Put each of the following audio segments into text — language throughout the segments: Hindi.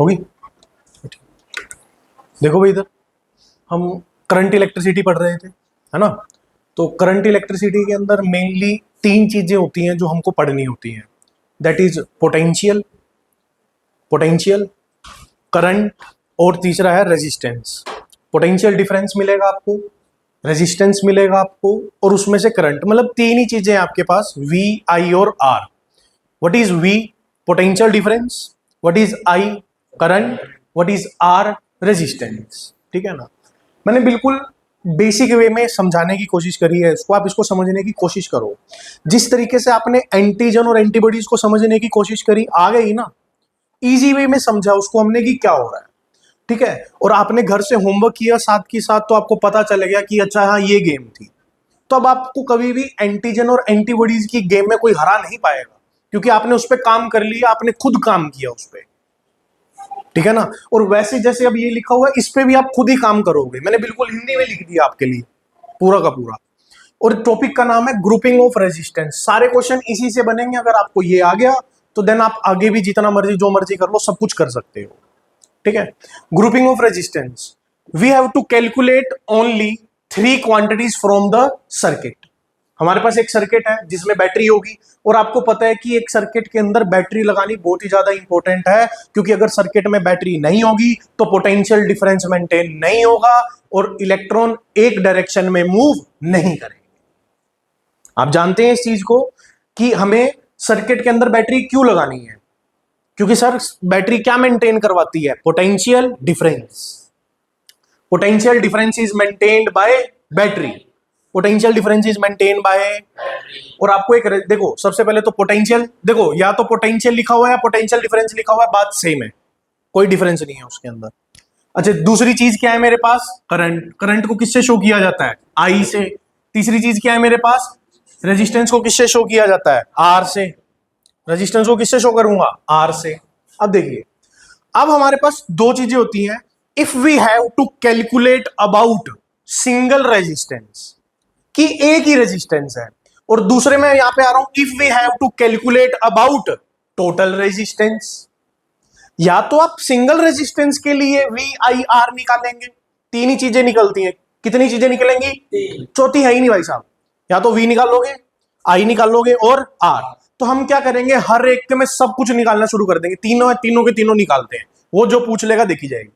होगी। देखो भाई, इधर हम करंट इलेक्ट्रिसिटी पढ़ रहे थे, है ना। तो करंट इलेक्ट्रिसिटी के अंदर मेनली तीन चीजें होती हैं जो हमको पढ़नी होती हैं। दैट इज पोटेंशियल, करंट, और तीसरा है रेजिस्टेंस। पोटेंशियल डिफरेंस मिलेगा आपको, रेजिस्टेंस मिलेगा आपको, और उसमें से करंट। मतलब तीन ही चीजें हैं आपके पास, V, I और R। What is V? Potential difference. What is I? Current. What is R? Resistance. ठीक है ना। मैंने बिल्कुल बेसिक वे में समझाने की कोशिश करी है इसको, आप इसको समझने की कोशिश करो। जिस तरीके से आपने एंटीजन और एंटीबॉडीज को समझने की कोशिश करी, आ गई ना। इजी वे में समझा उसको हमने कि क्या हो रहा है, ठीक है। और आपने घर से होमवर्क किया साथ के साथ, तो आपको पता चल गया कि अच्छा हाँ ये गेम थी। तो अब आपको कभी भी एंटीजन और एंटीबॉडीज की गेम में कोई हरा नहीं पाएगा, क्योंकि आपने उस पर काम कर लिया, आपने खुद काम किया उस पर, ठीक है ना। और वैसे जैसे अब ये लिखा हुआ है, इस पे भी आप खुद ही काम करोगे। मैंने बिल्कुल हिंदी में लिख दिया आपके लिए पूरा का पूरा। और टॉपिक का नाम है ग्रुपिंग ऑफ रेजिस्टेंस। सारे क्वेश्चन इसी से बनेंगे। अगर आपको ये आ गया तो देन आप आगे भी जितना मर्जी जो मर्जी कर लो, सब कुछ कर सकते हो, ठीक है। Grouping of resistance, we have to calculate only 3 quantities from the circuit. हमारे पास एक सर्किट है जिसमें बैटरी होगी, और आपको पता है कि एक सर्किट के अंदर बैटरी लगानी बहुत ही ज्यादा इंपॉर्टेंट है, क्योंकि अगर सर्किट में बैटरी नहीं होगी तो पोटेंशियल डिफरेंस मेंटेन नहीं होगा और इलेक्ट्रॉन एक डायरेक्शन में मूव नहीं करेंगे। आप जानते हैं इस चीज को कि हमें सर्किट के अंदर बैटरी क्यों लगानी है, क्योंकि सर बैटरी क्या मेंटेन करवाती है? Potential difference. Potential difference is maintained by battery. Potential difference is maintain by. और आपको एक देखो, सबसे पहले तो पोटेंशियल देखो, या तो पोटेंशियल लिखा हुआ है या पोटेंशियल डिफरेंस लिखा हुआ है, बात सेम है, कोई डिफरेंस नहीं है उसके अंदर। अच्छा, दूसरी चीज क्या है मेरे पास? करंट। करंट को किससे शो किया जाता है? I से। तीसरी चीज क्या है मेरे पास? रेजिस्टेंस को किससे शो किया जाता है? R से। रेजिस्टेंस को किससे शो करूंगा? R से। अब देखिए, अब हमारे पास दो चीजें होती हैं। If we have to calculate about single resistance, कि एक ही रेजिस्टेंस है, और दूसरे में यहां पे आ रहा हूं, if we have to calculate about total resistance. या तो आप सिंगल रेजिस्टेंस के लिए VIR निकालेंगे, तीन ही चीजें निकलती हैं। कितनी चीजें निकलेंगी? चौथी है ही नहीं भाई साहब। या तो V निकालोगे, I निकालोगे और R। तो हम क्या करेंगे, हर एक के में सब कुछ निकालना शुरू कर देंगे। तीनों के तीनों निकालते हैं, वो जो पूछ लेगा देखी जाएगी।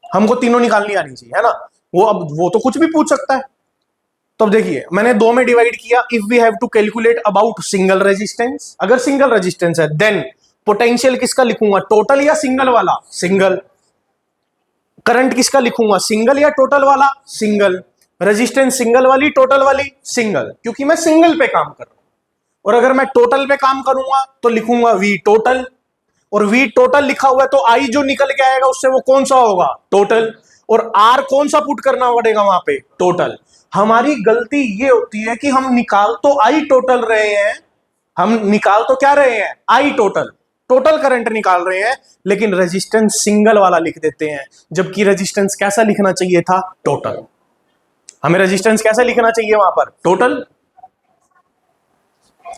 हमको तीनों निकालनी आनी चाहिए, है ना। वो तो कुछ भी पूछ सकता है। तो अब देखिए, मैंने दो में डिवाइड किया। If we have to calculate about single resistance, अगर सिंगल रेजिस्टेंस है देन पोटेंशियल किसका लिखूंगा? टोटल या सिंगल वाला? सिंगल। करंट किसका लिखूंगा? सिंगल या टोटल वाला? सिंगल। रेजिस्टेंस सिंगल वाली, टोटल वाली? सिंगल, क्योंकि मैं सिंगल पे काम कर रहा हूं। और अगर मैं टोटल पे काम करूंगा तो लिखूंगा V टोटल। और V टोटल लिखा हुआ है तो I जो निकल के आएगा उससे वो कौन सा होगा? टोटल। और R कौन सा पुट करना पड़ेगा वहां पे? टोटल। हमारी गलती ये होती है कि हम निकाल तो I टोटल रहे हैं, हम निकाल तो क्या रहे हैं? I टोटल, टोटल करंट निकाल रहे हैं, लेकिन रेजिस्टेंस सिंगल वाला लिख देते हैं, जबकि रेजिस्टेंस कैसा लिखना चाहिए था? टोटल। हमें रेजिस्टेंस कैसा लिखना चाहिए वहां पर? टोटल।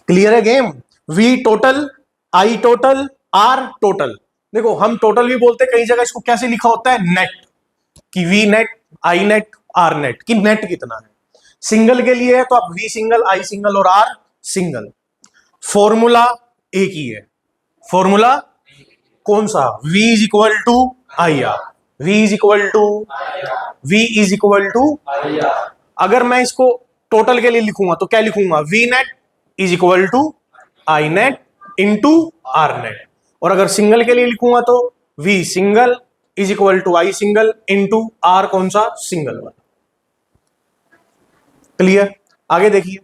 क्लियर है game? V total, I total, R total. देखो, हम टोटल भी बोलते हैं, कई जगह इसको कैसे लिखा होता है? नेट, कि V net, I net, R net, कि नेट कितना है। सिंगल के लिए है तो आप V सिंगल, I सिंगल और R सिंगल। फॉर्मूला एक ही है। फॉर्मूला कौन सा? V is equal to IR। V is equal to, V is equal to. अगर मैं इसको टोटल के लिए लिखूंगा तो क्या लिखूंगा? V net is equal to I net into R net. और अगर सिंगल के लिए लिखूंगा तो V single is equal to I single into R कौन सा? सिंगल वाला। क्लियर? आगे देखिए,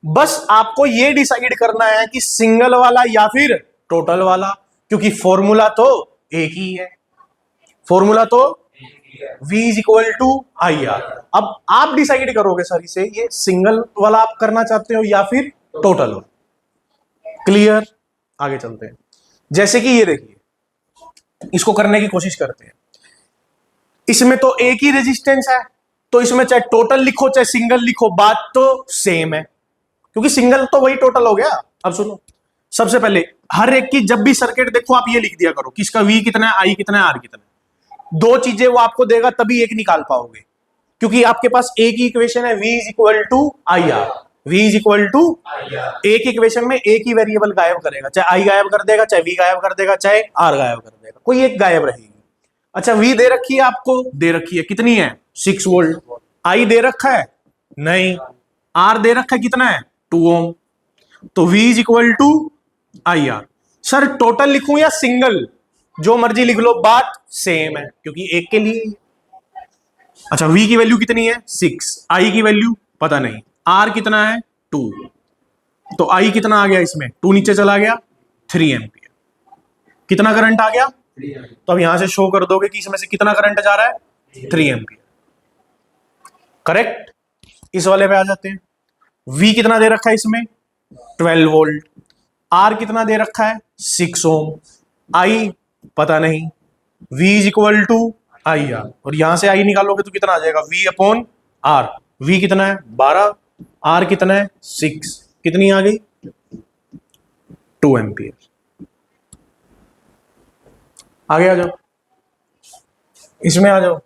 बस आपको ये डिसाइड करना है कि सिंगल वाला या फिर टोटल वाला, क्योंकि फॉर्मूला तो एक ही है। फॉर्मूला तो V is equal to IR। अब आप डिसाइड करोगे सर इसे, ये सिंगल वाला आप करना चाहते हो या फिर टोटल वाला। क्लियर? आगे चलते हैं। जैसे कि ये देखिए, इसको करने की कोशिश करते हैं। इसमें तो एक ही रेजिस्टेंस है, तो इसमें चाहे टोटल लिखो चाहे सिंगल लिखो, बात तो सेम है, क्योंकि सिंगल तो वही टोटल हो गया। अब सुनो, सबसे पहले हर एक की जब भी सर्किट देखो आप ये लिख दिया करो कि इसका V कितना है, I कितना है, R कितना है। दो चीजें वो आपको देगा तभी एक निकाल पाओगे, क्योंकि आपके पास एक ही इक्वेशन है, V is equal to I R. V is equal to एक इक्वेशन में एक ही वेरिएबल गायब करेगा, चाहे I गायब कर देगा, चाहे V गायब कर देगा, चाहे R गायब कर देगा, कोई एक गायब रहेगी। अच्छा V दे रखी है आपको, दे रखी है कितनी है 6 वोल्ट। I दे रखा है नहीं, R दे रखा है कितना है 2 ओम। तो V is equal to I R. Sir total लिखूं या सिंगल, जो मर्जी लिख लो, बात सेम है क्योंकि एक के लिए। अच्छा V की वैल्यू कितनी है 6, I की वैल्यू पता नहीं, R कितना है 2, तो I कितना आ गया इसमें 2 नीचे चला गया 3 एम्पियर। कितना करंट आ गया, तो अब यहां से शो कर दोगे कि इसमें से कितना करंट जा रहा है 3 एम्पियर। करेक्ट। इस वाले पे आ जाते हैं। V कितना दे रखा है इसमें 12 वोल्ट, R कितना दे रखा है 6 ओम, I पता नहीं, V is equal to I R, और यहां से I निकालोगे तो कितना आ जाएगा V अपॉन R। V कितना है 12, R कितना है 6, कितनी आ गई 2 एम्पियर। आगे आ जाओ, इसमें आ जाओ।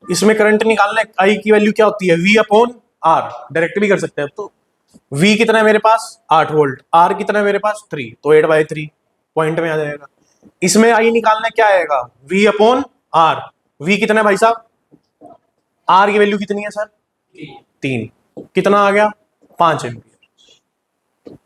इसमें करंट निकालना है, I की वैल्यू क्या होती है V अपॉन R, डायरेक्ट भी कर सकते हैं। तो V कितना है मेरे पास 8 वोल्ट, R कितना है मेरे पास 3, तो 8/3 पॉइंट में आ जाएगा। इसमें I निकालना क्या आएगा V अपॉन R। V कितना है भाई साहब, R की वैल्यू कितनी है सर 3, कितना आ गया 5 एम्पियर।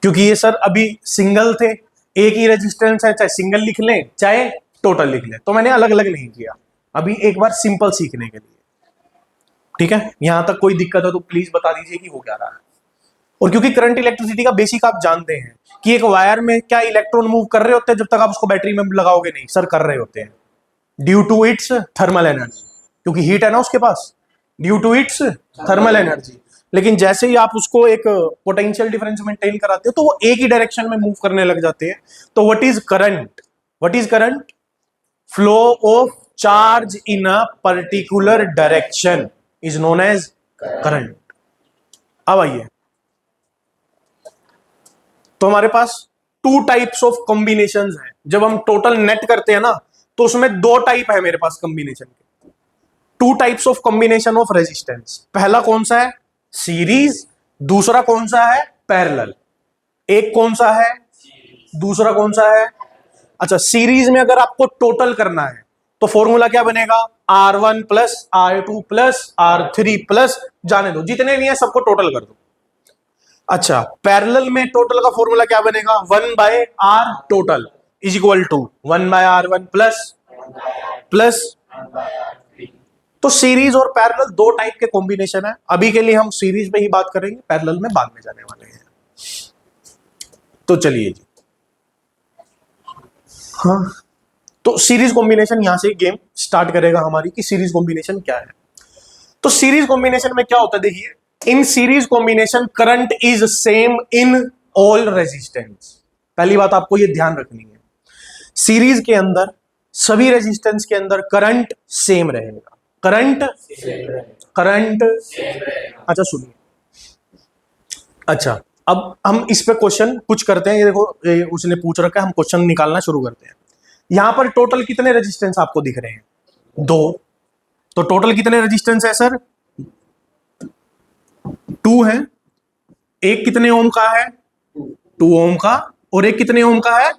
क्योंकि ये सर अभी सिंगल थे, एक ही रेजिस्टेंस है, चाहे सिंगल लिख लें चाहे टोटल लिख लें, तो मैंने अलग अलग नहीं किया, अभी एक बार सिंपल सीखने के लिए। ठीक है, यहां तक कोई दिक्कत है तो प्लीज बता दीजिए कि हो क्या रहा है। और क्योंकि करंट इलेक्ट्रिसिटी का बेसिक आप जानते हैं कि एक वायर में क्या इलेक्ट्रॉन मूव कर रहे होते हैं जब तक आप उसको बैटरी में लगाओगे नहीं, सर कर रहे होते हैं due to its thermal energy, क्योंकि हीट है ना उसके पास, due to its thermal energy. लेकिन जैसे ही आप उसको एक पोटेंशियल डिफरेंस मेंटेन कराते हो तो वो एक ही डायरेक्शन में मूव करने लग जाते हैं। तो what is current, what is current, flow of charge in a particular direction is known as current. अब आइए, तो हमारे पास 2 टाइप्स ऑफ कॉम्बिनेशंस हैं। जब हम टोटल नेट करते हैं ना तो उसमें 2 टाइप है मेरे पास कॉम्बिनेशन के, 2 types of combination of resistance. पहला कौन सा है सीरीज, दूसरा कौन सा है पैरेलल। एक कौन सा है, दूसरा कौन सा है। अच्छा सीरीज में अगर आपको टोटल करना है तो फॉर्मूला क्या बनेगा R1 plus R2 plus R3 plus, जाने दो जितने भी हैं सबको टोटल कर दो। अच्छा पैरेलल में टोटल का फॉर्मूला क्या बनेगा 1/R total is equal to 1/R1 plus plus. तो सीरीज और पैरेलल 2 टाइप के कॉम्बिनेशन है। अभी के लिए हम सीरीज पे ही बात करेंगे, पैरेलल में बाद में जाने वाले हैं। तो चलिए जी, हाँ तो सीरीज कॉम्बिनेशन यहां से गेम स्टार्ट करेगा हमारी कि सीरीज कॉम्बिनेशन क्या है। तो सीरीज कॉम्बिनेशन में क्या होता है, देखिए in series combination current is same in all resistance. पहली बात आपको ये ध्यान रखनी है, सीरीज के अंदर सभी रेजिस्टेंस के अंदर करंट सेम रहेगा, करंट अच्छा सुनिए। अच्छा अब हम इस पे क्वेश्चन कुछ करते हैं, ये देखो ये उसने पूछ रखा है, हम क्वेश्चन निकालना शुरू करते हैं। यहां पर टोटल कितने रेजिस्टेंस आपको दिख रहे हैं 2, तो टोटल कितने रेजिस्टेंस है सर 2 है। एक कितने ओम का है 2 ओम का, और एक कितने ओम का है,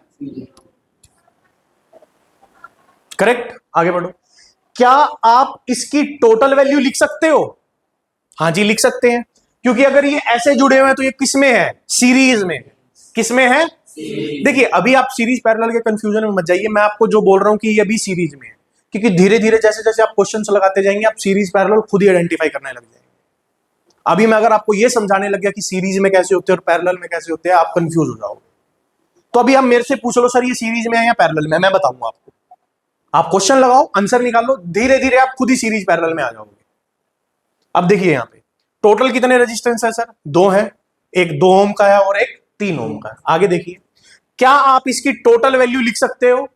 करेक्ट। आगे बढ़ो, क्या आप इसकी टोटल वैल्यू लिख सकते हो, हाँ जी लिख सकते हैं, क्योंकि अगर ये ऐसे जुड़े हुए हैं तो ये किसमें है सीरीज में, किसमें है। देखिए अभी आप सीरीज पैरेलल के कंफ्यूजन में मत जाइए, मैं आपको जो बोल रहा हूं कि ये अभी सीरीज में है, क्योंकि धीरे धीरे जैसे जैसे आप क्वेश्चंस लगाते जाएंगे आप सीरीज पैरेलल खुद ही आइडेंटिफाई करने लग जाएंगे। अभी मैं अगर आपको ये समझाने लग गया कि सीरीज में कैसे होते हैं और पैरेलल में कैसे होते हैं, आप कंफ्यूज हो जाओगे। तो अभी आप मेरे से पूछ लो सर ये सीरीज में है या पैरेलल में, मैं बताऊंगा आपको, आप क्वेश्चन लगाओ आंसर निकालो, धीरे धीरे आप खुद ही सीरीज पैरेलल में आ जाओगे। अब देखिए यहाँ पे टोटल कितने रेजिस्टेंस है सर 2 है, एक 2 ओम का है और एक 3 ओम का है। आगे देखिए, क्या आप इसकी टोटल वैल्यू लिख सकते हो,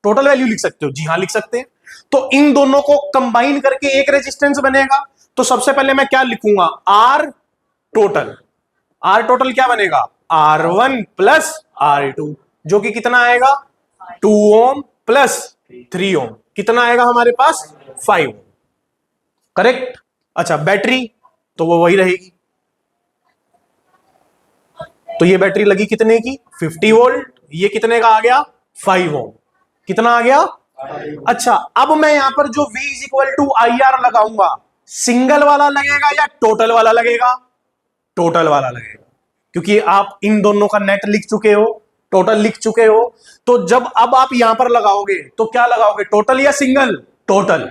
टोटल वैल्यू लिख सकते हो, जी हाँ लिख सकते हैं। तो इन दोनों को कंबाइन करके एक रेजिस्टेंस बनेगा। तो सबसे पहले मैं क्या लिखूंगा R टोटल, आर टोटल क्या बनेगा, R1 प्लस R2, जो कि कितना आएगा 2 ओम प्लस 3 ओम, कितना आएगा हमारे पास 5 ओम, करेक्ट। अच्छा बैटरी तो वो वही रहेगी, तो ये बैटरी लगी कितने की 50 वोल्ट, ये कितने का आ गया 5 ओम, कितना आ गया। अच्छा अब मैं यहां पर जो V is equal to I R लगाऊंगा, सिंगल वाला लगेगा या टोटल वाला लगेगा, टोटल वाला लगेगा, क्योंकि आप इन दोनों का नेट लिख चुके हो, टोटल लिख चुके हो, तो जब अब आप यहां पर लगाओगे तो क्या लगाओगे, टोटल या सिंगल, टोटल,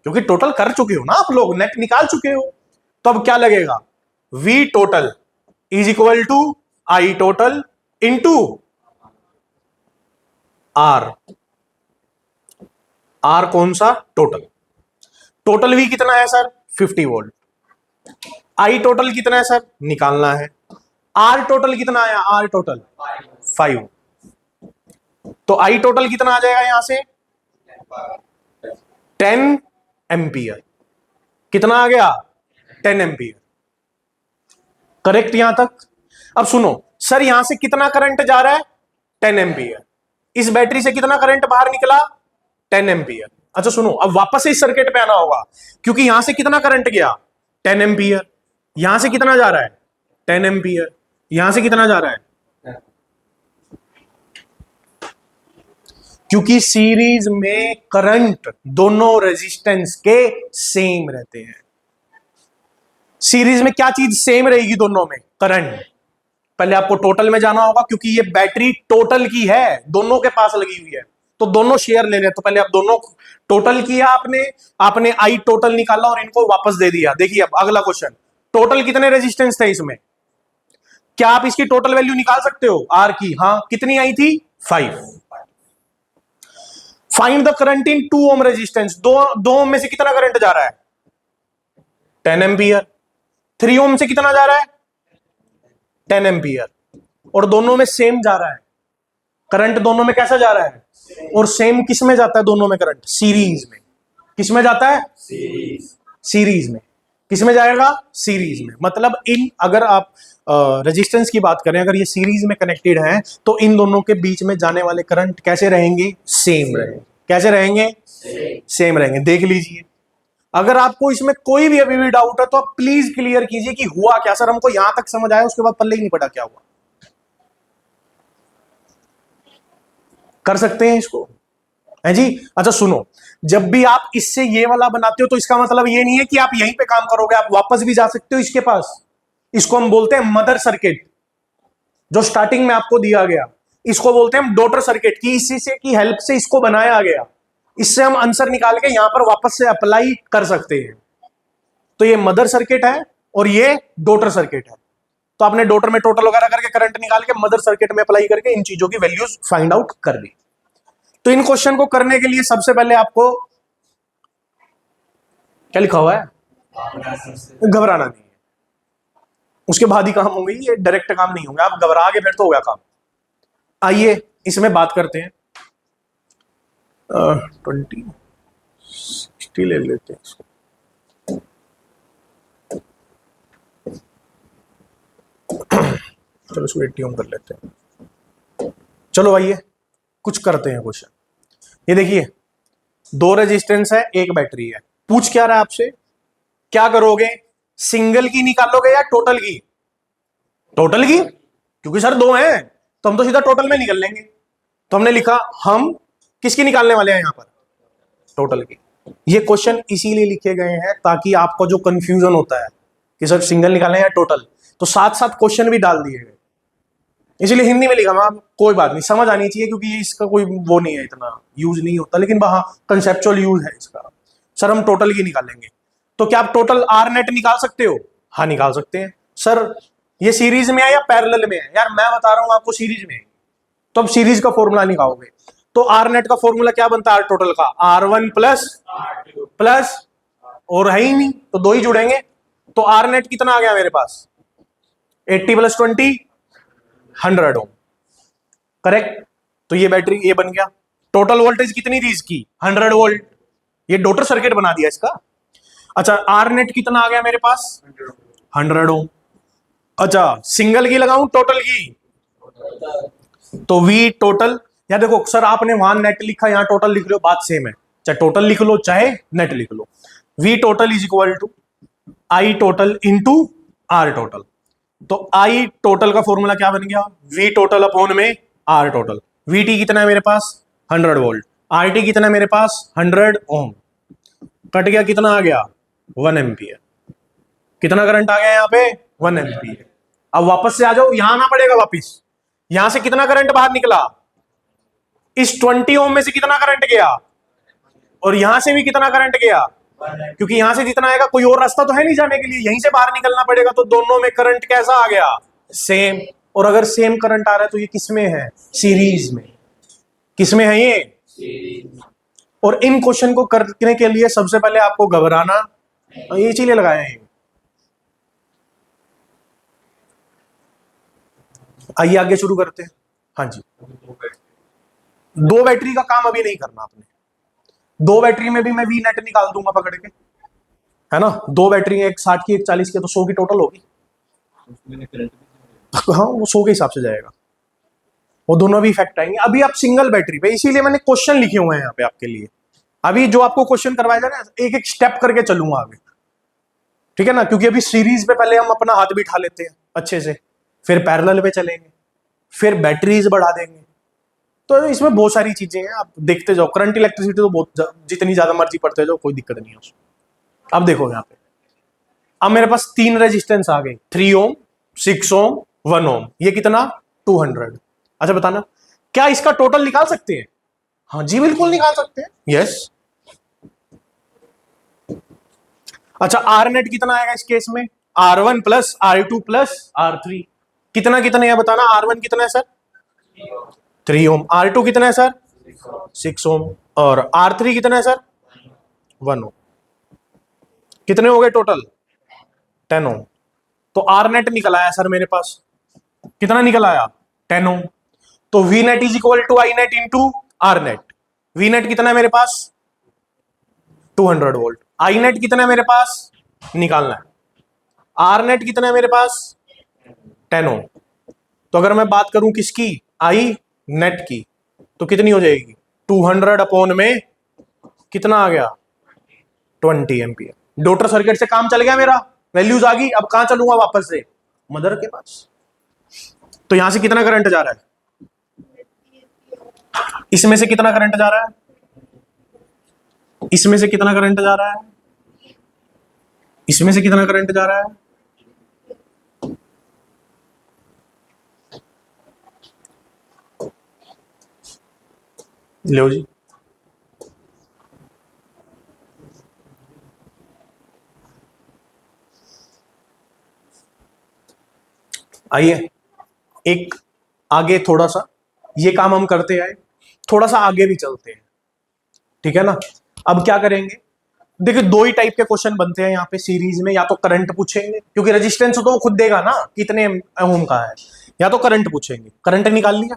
क्योंकि टोटल कर चुके हो ना आप लोग, नेट निकाल चुके हो, तो अब क्या लगेगा, V total is equal to I total into R, R कौन सा, टोटल, टोटल V कितना है सर 50 वोल्ट, आई टोटल कितना है सर निकालना है, आर टोटल कितना आया, आर टोटल 5, तो आई टोटल कितना आ जाएगा यहां से 10 एम्पियर, कितना आ गया 10 एम्पियर, करेक्ट यहां तक। अब सुनो सर यहां से कितना करंट जा रहा है 10 एम्पियर, इस बैटरी से कितना करंट बाहर निकला 10 एम्पियर। अच्छा सुनो अब वापस से इस सर्किट पे आना होगा, क्योंकि यहां से कितना करंट गया 10 एम्पियर, यहां से कितना जा रहा है 10 एम्पियर, यहां से कितना जा रहा है, क्योंकि सीरीज में करंट दोनों रेजिस्टेंस के सेम रहते हैं। सीरीज में क्या चीज सेम रहेगी दोनों में, करंट। पहले आपको टोटल में जाना होगा, क्योंकि ये बैटरी टोटल की है, दोनों के पास लगी हुई है, तो दोनों शेयर ले रहे हैं, तो पहले आप दोनों टोटल किया आपने, आपने आई टोटल निकाला और इनको वापस दे दिया। देखिए अब अगला क्वेश्चन, टोटल कितने रेजिस्टेंस थे इसमें, क्या आप इसकी टोटल वैल्यू निकाल सकते हो आर की, हाँ कितनी आई थी 5। Find the current in 2 ohm resistance, दो ओम में से कितना करंट जा रहा है 10 एम्पियर, 3 ओम से कितना जा रहा है 10 एम्पियर, और दोनों में सेम जा रहा है करंट, दोनों में कैसा जा रहा है, और सेम किस में जाता है दोनों में करंट, सीरीज में, किस में जाता है सीरीज में, किस में जाएगा सीरीज में, मतलब इन अगर आप रेजिस्टेंस की बात करें, अगर ये सीरीज में कनेक्टेड है तो इन दोनों के बीच में जाने वाले करंट कैसे रहेंगे, सेम रहेंगे, कैसे रहेंगे सेम रहेंगे। देख लीजिए अगर आपको इसमें कोई भी अभी भी डाउट है तो आप प्लीज क्लियर कीजिए कि हुआ क्या, सर हमको यहां तक समझ आया उसके बाद पल्ले ही नहीं पड़ा क्या हुआ, कर सकते हैं इसको है जी। अच्छा सुनो जब भी आप इससे ये वाला बनाते हो तो इसका मतलब ये नहीं है कि आप यहीं पे काम करोगे, आप वापस भी जा सकते हो इसके पास, इसको हम बोलते हैं मदर सर्किट, जो स्टार्टिंग में आपको दिया गया, इसको बोलते हैं डॉटर सर्किट, की इसी से की हेल्प से इसको बनाया गया, इससे हम आंसर निकाल के यहां पर वापस से अप्लाई कर सकते हैं। तो ये मदर सर्किट है और ये डॉटर सर्किट है, तो आपने डॉटर में टोटल वगैरह करके करंट निकाल के मदर सर्किट में अप्लाई करके इन चीजों की वैल्यूज फाइंड आउट कर दी। तो इन क्वेश्चन को करने के लिए सबसे पहले आपको क्या लिखा हुआ है, घबराना नहीं है, उसके बाद ही काम होंगे, ये डायरेक्ट काम नहीं होंगे, आप घबरा के फिर तो हो गया काम। आइए इसमें बात करते हैं, 20 60 ले लेते हैं इसको, चलो इसको 80 ओम कर लेते हैं। चलो आइए कुछ करते हैं क्वेश्चन। ये देखिए 2 रेजिस्टेंस है, एक बैटरी है, पूछ क्या रहा है आपसे, क्या करोगे सिंगल की निकालोगे या टोटल की, टोटल की, क्योंकि सर 2 हैं तो हम तो सीधा टोटल में निकल लेंगे, तो हमने लिखा हम किसकी निकालने वाले हैं यहां पर, टोटल की। ये क्वेश्चन इसीलिए लिखे गए हैं ताकि आपको जो कंफ्यूजन होता है कि सर सिंगल निकालें या टोटल, तो साथ साथ क्वेश्चन भी डाल दिए गए, इसलिए हिंदी में लिखा। मैं कोई बात नहीं, समझ आनी चाहिए क्योंकि ये इसका कोई वो नहीं है, इतना यूज नहीं होता, लेकिन हाँ कंसेप्चुअल यूज है इसका। सर हम टोटल की निकालेंगे, तो क्या आप टोटल आर नेट निकाल सकते हो, हाँ निकाल सकते हैं। सर ये सीरीज में है या पैरेलल में है, यार मैं बता रहा हूं आपको सीरीज में है, तो अब सीरीज का फॉर्मूला निकालोगे, तो आर नेट का फॉर्मूला क्या बनता है आर टोटल का, R1 प्लस और है ही नहीं तो 2 ही जुड़ेंगे, तो आर नेट कितना आ गया मेरे पास 80 + 20 100 ओम, करेक्ट। तो ये बैटरी ये बन गया, टोटल वोल्टेज कितनी थी इसकी 100 वोल्ट, ये डॉटर सर्किट बना दिया इसका। अच्छा आर नेट कितना आ गया मेरे पास 100 ओम, अच्छा, सिंगल की लगाऊं टोटल की? तो वी टोटल, या देखो सर आपने वहां नेट लिखा, यहां टोटल लिख लो, बात सेम है, चाहे टोटल लिख लो चाहे नेट लिख लो। V total is equal to I total into R total. तो आई टोटल का फॉर्मूला क्या बन गया? वी टोटल अपॉन में आर टोटल। वी टी कितना है मेरे पास? 100 वोल्ट। आर टी कितना है मेरे पास? 100 ओम। कट गया, कितना आ गया? 1 एम्पियर। कितना करंट आ गया यहाँ पे? 1 एम्पियर। अब वापस से आ जाओ, यहां आना पड़ेगा वापिस। यहां से कितना करंट बाहर निकला? इस 20 ओम में से कितना करंट गया? और यहां से भी कितना करंट गया? क्योंकि यहां से जितना आएगा, कोई और रास्ता तो है नहीं जाने के लिए, यहीं से बाहर निकलना पड़ेगा। तो दोनों में करंट कैसा आ गया? सेम। और अगर सेम करंट आ रहा है तो ये किसमें है? सीरीज में। किसमें है ये? और इन क्वेश्चन को करने के लिए सबसे पहले आपको घबराना, ये इसीलिए लगाए हैं। आइए आगे शुरू करते हैं। हाँ जी, दो बैटरी का काम अभी नहीं करना आपने। दो बैटरी में भी मैं वी नेट निकाल दूंगा पकड़ के, है ना। दो बैटरी, एक 60 की एक 40 की, तो 100 की टोटल होगी। हाँ, वो 100 के हिसाब से जाएगा, वो दोनों भी इफेक्ट आएंगे। अभी आप सिंगल बैटरी पे, इसीलिए मैंने क्वेश्चन लिखे हुए हैं यहाँ पे आपके लिए। अभी जो आपको क्वेश्चन करवाया जा रहा है, एक एक स्टेप करके चलूंगा आगे, ठीक है ना। क्योंकि अभी सीरीज पे पहले हम अपना हाथ बिठा लेते हैं अच्छे से, फिर पैरेलल पे चलेंगे, फिर बैटरीज बढ़ा देंगे। तो इसमें बहुत सारी चीजें हैं, आप देखते जाओ। करंट इलेक्ट्रिसिटी तो बहुत जितनी ज्यादा मर्जी पढ़ते जाओ, कोई दिक्कत नहीं है उसमें। अब देखो यहाँ पे, अब मेरे पास तीन रेजिस्टेंस आ गए, 3 ओम, 6 ओम, 1 ओम। ये कितना? 200। अच्छा बताना, क्या इसका टोटल निकाल सकते हैं? हाँ जी, बिल्कुल निकाल सकते हैं, यस। अच्छा, आर नेट कितना आएगा इस केस में? R1 plus R2 plus R3। कितना कितना है बताना? R1 कितना है सर? 3 ओम। R2 कितना है सर? 6 ओम। और R3 कितना है सर? 1 ओम। कितने हो गए टोटल? 10 ओम। तो आर नेट निकल आया सर मेरे पास। कितना निकल आया? 10 ओम। तो V net is equal to I net into R net. V net कितना है मेरे पास? 200 वोल्ट। आई नेट कितना है मेरे पास? निकालना है। आर नेट कितना है मेरे पास? 10 ओम। तो अगर मैं बात करूं किसकी? आई नेट की, तो कितनी हो जाएगी? 200 अपॉन में कितना आ गया? 20 एम्पियर। डॉटर सर्किट से काम चल गया मेरा, वैल्यूज आ गई। अब कहां चलूंगा वापस से? मदर के पास। तो यहां से कितना करंट जा रहा है? इसमें से कितना करंट जा रहा है? इसमें से कितना करंट जा रहा है? इसमें से कितना करंट जा रहा है? लो जी, आइए एक आगे थोड़ा सा, ये काम हम करते आए, थोड़ा सा आगे भी चलते हैं, ठीक है ना। अब क्या करेंगे? देखिए, दो ही टाइप के क्वेश्चन बनते हैं यहाँ पे सीरीज में। या तो करंट पूछेंगे, क्योंकि रेजिस्टेंस तो वो खुद देगा ना कितने ओम का है। या तो करंट पूछेंगे, करंट निकाल लिया,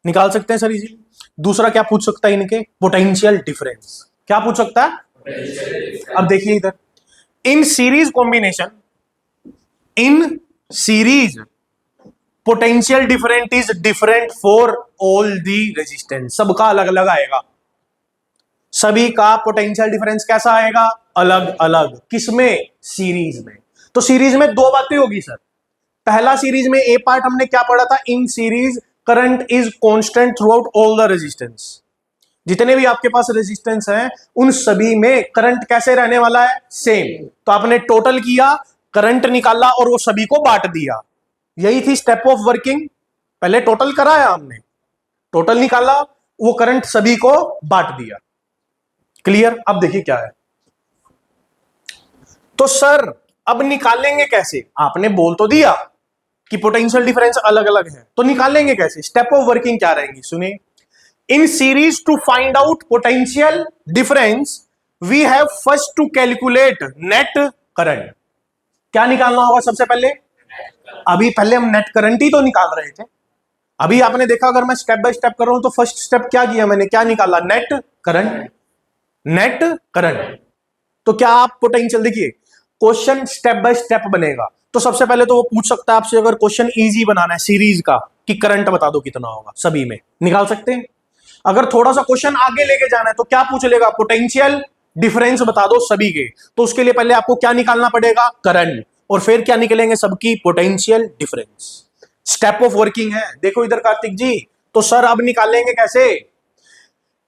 निकाल सकते हैं सर इजीली। दूसरा क्या पूछ सकता है इनके? Potential difference. क्या पूछ सकता है? अब देखिए इधर, in series combination, in series potential different is different for all the resistance. सबका अलग अलग आएगा, सभी का पोटेंशियल डिफरेंस कैसा आएगा? अलग अलग। किसमें? सीरीज में। तो सीरीज में दो बातें होगी सर। पहला, सीरीज में ए पार्ट हमने क्या पढ़ा था? In series current is constant through out all the resistance. जितने भी आपके पास रेजिस्टेंस हैं, उन सभी में करंट कैसे रहने वाला है? सेम। तो आपने टोटल किया, करंट निकाला और वो सभी को बांट दिया। यही थी स्टेप ऑफ वर्किंग। पहले टोटल कराया हमने, टोटल निकाला, वो करंट सभी को बांट दिया। क्लियर? अब देखिए क्या है। तो सर अब निकालेंगे कैसे? आपने बोल तो दिया कि पोटेंशियल डिफरेंस अलग अलग है, तो निकालेंगे कैसे? स्टेप ऑफ वर्किंग क्या रहेंगी सुनिए। In series to find out potential difference we have first to calculate net current. क्या निकालना होगा सबसे पहले? अभी पहले हम नेट करंट ही तो निकाल रहे थे। अभी आपने देखा, अगर मैं स्टेप बाय स्टेप कर रहा हूं, तो फर्स्ट स्टेप क्या किया मैंने? क्या निकाला? Net current. Net current. तो क्या आप पोटेंशियल, देखिए क्वेश्चन स्टेप बाय स्टेप बनेगा। तो सबसे पहले तो वो पूछ सकता है आपसे, अगर क्वेश्चन इजी बनाना है सीरीज का कि करंट बता दो कितना होगा, सभी में निकाल सकते हैं। अगर थोड़ा सा क्वेश्चन आगे लेके जाना है तो क्या पूछ लेगा, पोटेंशियल डिफरेंस बता दो सभी के, तो उसके लिए पहले आपको क्या निकालना पड़ेगा, करंट, और फिर क्या निकलेंगे सबकी, potential difference. Step of working है, देखो इधर कार्तिक जी। तो सर अब निकालेंगे कैसे,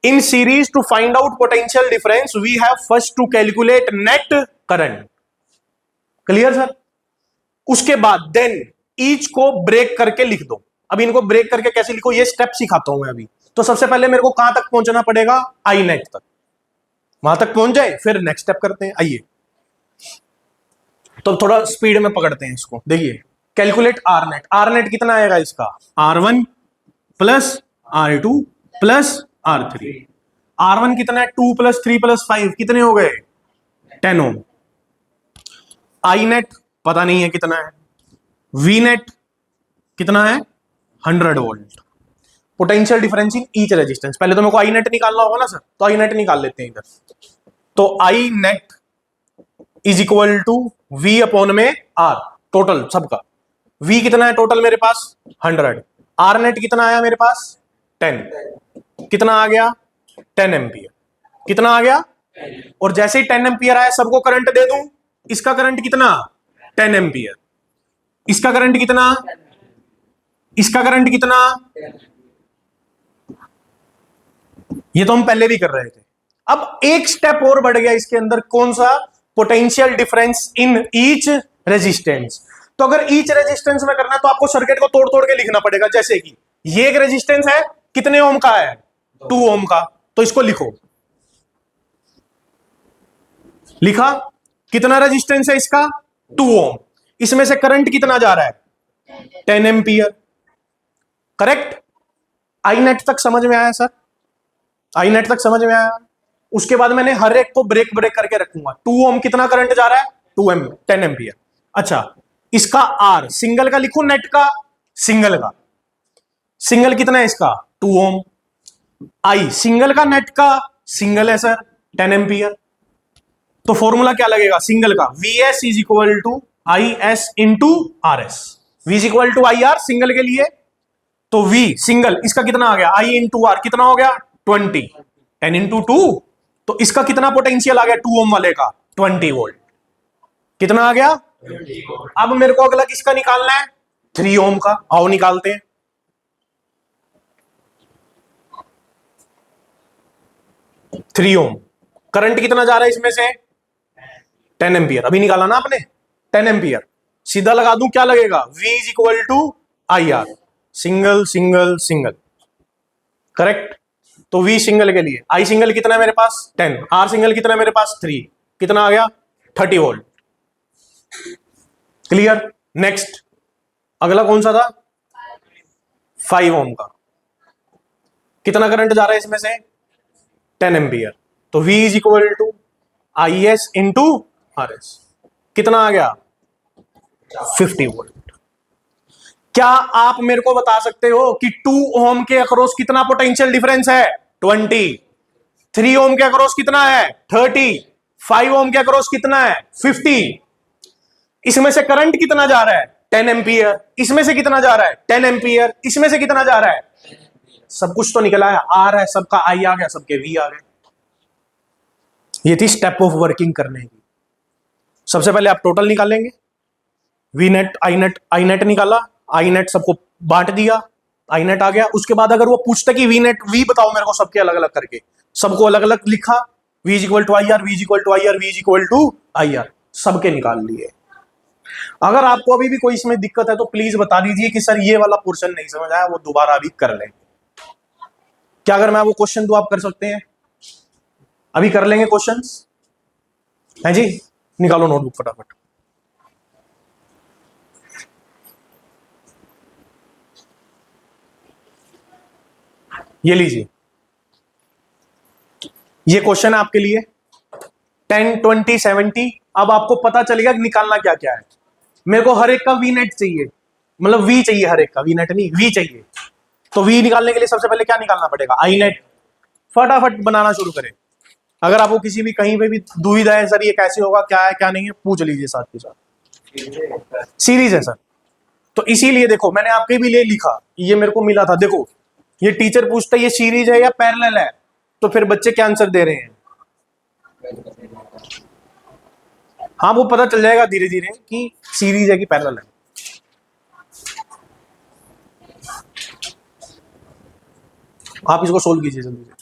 in series to find out potential difference we have first to calculate net current. Clear sir? उसके बाद देन ईच को ब्रेक करके लिख दो। अब इनको ब्रेक करके कैसे लिखो, ये स्टेप सिखाता हूं मैं अभी। तो सबसे पहले मेरे को कहां तक पहुंचना पड़ेगा, आई नेट तक, वहां तक पहुंच जाए फिर नेक्स्ट स्टेप करते हैं। आइए तो थोड़ा स्पीड में पकड़ते हैं इसको। देखिए calculate R net, R net कितना आएगा इसका, R1 plus R2 plus R3। R1 कितना है, 2 प्लस 3 प्लस 5 कितने हो गए, 10 ओम। आई नेट पता नहीं है कितना है, वी नेट कितना है, 100 volt. Potential difference in each resistance, पहले तो मेरे को आई नेट निकालना होगा ना सर, तो आई नेट निकाल लेते हैं इधर। तो I net is equal to V upon में आर, टोटल सबका। वी कितना है टोटल मेरे पास, 100। आर नेट कितना आया मेरे पास, 10। कितना आ गया, 10 एम्पियर। कितना आ गया, और जैसे ही 10 एम्पियर आया सबको करंट दे दूं, इसका करंट कितना, 10 एम्पियर। इसका करंट कितना, इसका करंट कितना, ये तो हम पहले भी कर रहे थे। अब एक स्टेप और बढ़ गया इसके अंदर, कौन सा, potential difference in each resistance. तो अगर ईच रेजिस्टेंस में करना है तो आपको सर्किट को तोड़ तोड़ के लिखना पड़ेगा। जैसे कि ये एक रेजिस्टेंस है, कितने ओम का है, 2 ओम का, तो इसको लिखो। लिखा, कितना रेजिस्टेंस है इसका, 2 ओम। इसमें से करंट कितना जा रहा है, 10 एम्पियर। करेक्ट? आई नेट तक समझ में आया सर, आई नेट तक समझ में आया। उसके बाद मैंने हर एक को ब्रेक ब्रेक करके रखूंगा। 2 ओम कितना करंट जा रहा है, 10 एम्पियर। अच्छा, इसका आर सिंगल का लिखूं, नेट का, सिंगल का, सिंगल कितना है इसका, 2 ओम। आई सिंगल का, नेट का, सिंगल है सर, 10 एम्पियर। तो फॉर्मूला क्या लगेगा सिंगल का, Vs is equal to I S into R S. V is equal to I R single के लिए, तो V सिंगल इसका कितना आ गया, I इंटू आर कितना हो गया, 20, 10 इंटू 2, तो इसका कितना पोटेंशियल आ गया 2 ओम वाले का, 20 वोल्ट। कितना आ गया, अब मेरे को अगला किसका निकालना है, 3 ओम का। आओ निकालते हैं। थ्री ओम करंट कितना जा रहा है इसमें से, 10 एम्पियर। अभी निकाला ना आपने 10 एम्पियर, सीधा लगा दूं क्या लगेगा, V is equal to I R, single single single. Correct? तो V सिंगल के लिए, I सिंगल कितना है मेरे पास 10, R सिंगल कितना है मेरे पास 3, कितना आ गया 30 वोल्ट। क्लियर? नेक्स्ट अगला कौन सा था, 5 ओम का। कितना करंट जा रहा है इसमें से, 10 एम्पियर। तो V is equal to I S into R S, कितना आ गया 50 वोल्ट। क्या आप मेरे को बता सकते हो कि 2 ओम के अक्रॉस कितना पोटेंशियल डिफरेंस है, 20। 3 ओम के अक्रॉस कितना है, 30। 5 ओम के अक्रॉस कितना है, 50। इसमें से करंट कितना जा रहा है, 10 एम्पियर। इसमें से कितना जा रहा है, 10 एम्पियर। इसमें से कितना जा रहा है, सब कुछ तो निकला है, आर है, सबका आई आ गया, सबके वी आ गए। ये थी स्टेप ऑफ वर्किंग करने की। सबसे पहले आप टोटल निकालेंगे, वी नेट, आई नेट निकाला, आई नेट सबको बांट दिया, आई नेट आ गया। उसके बाद अगर वो पूछता कि वी नेट, वी बताओ मेरे को सबके अलग अलग करके, सबको अलग अलग लिखा, V is equal to I R, V is equal to I R, V is equal to I R, सबके निकाल लिए। अगर आपको अभी भी कोई इसमें दिक्कत है तो प्लीज बता दीजिए कि सर ये वाला पोर्शन नहीं समझ आया, वो दोबारा अभी कर लेंगे। क्या अगर मैं वो क्वेश्चन दूं आप कर सकते हैं, अभी कर लेंगे क्वेश्चंस, है जी? निकालो नोटबुक फटाफट। ये लीजिए, ये क्वेश्चन है आपके लिए 10, 20, 70। अब आपको पता चलेगा कि निकालना क्या क्या है। मेरे को हर एक का वी नेट चाहिए, मतलब वी चाहिए, हर एक का वी नेट नहीं, वी चाहिए। तो वी निकालने के लिए सबसे पहले क्या निकालना पड़ेगा, आई नेट। फटाफट बनाना शुरू करें। अगर आपको किसी भी कहीं पे भी दुविधा है सर ये कैसे होगा, क्या है क्या नहीं है, पूछ लीजिए साथ के साथ। सीरीज है सर। तो इसीलिए देखो मैंने आपके भी लिए लिखा, ये मेरे को मिला था, देखो ये टीचर पूछता है ये सीरीज है या पैरेलल है, तो फिर बच्चे क्या आंसर दे रहे हैं? हाँ वो पता चल जाएगा धीरे धीरे कि सीरीज है कि पैरेलल है। आप इसको सोल्व कीजिए जल्दी से।